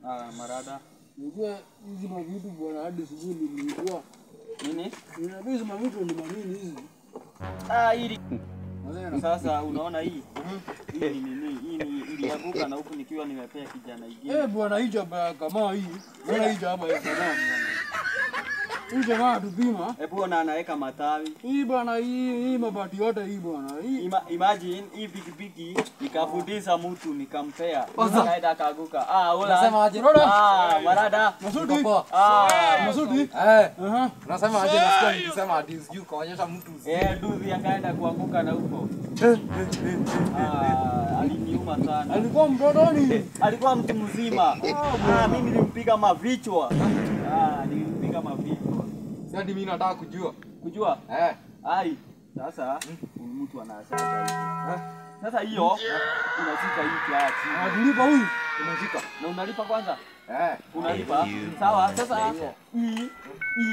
Marada. Unajua hizi mavitu bwana hadi sijui nilikuwa. Nini? Hizi mavitu ni manini hizi? Hili. Sasa unaona hii? Hii ni nini? Hii ni ilianguka na huku nikiwa nimepea kijana ingine. Bwana hija kama hii. Bwana hija hapa ya kama. Hii jamaa tupima. Hebu ona anaweka matawi. Hii bwana hii mabati yote hii bwana. Hii imagine hii pikipiki nikafundisha mtu nikampea. Kaenda akaanguka. Unasema aje? Marada. Masudi. Masudi. Unasema aje? Nasikia nikisema hadi sijui kaonyesha mtu. Duthi akaenda kuanguka na huko. Aliniuma sana. Alikuwa mtotoni. Alikuwa mtu mzima. Mimi nilimpiga mavichwa. Nilimpiga mavichwa. Sasa mimi nataka kujua. Kujua? Sasa mtu anashaka hiyo. Sasa hiyo unashika hii kiasi. Unalipa huyu? Unashika. Na unalipa kwanza? Unalipa. Sawa. Sasa hii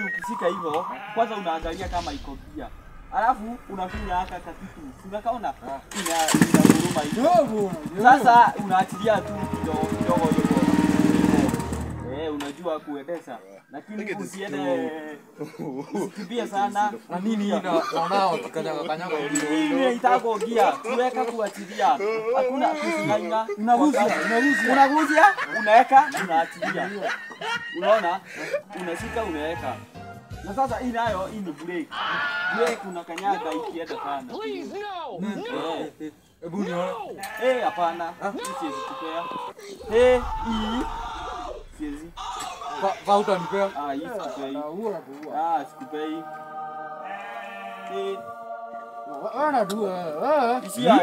ukishika hivyo, kwanza unaangalia kama iko gia. Alafu unafinya haka kakitu. Unakaona? Inaguruma hiyo. Sasa unaachilia tu kidogo hiyo. Unajua kuendesha. Lakini usiende usikimbie sana. Na nini naona kanyaga hivi itako gia kuweka kuachilia. Hakuna kusingainga. Unaguzia, unaweka, unaachilia. Unaona? Unashika unaweka. Na sasa hii nayo hii ni brake. Brake unakanyaga ikienda sana. Hebu nione. Hapana. Siwezi kupea. Hii siwezi. Kwa utanipea? Hii sikupei. Sikupei. Ana tu. Isia.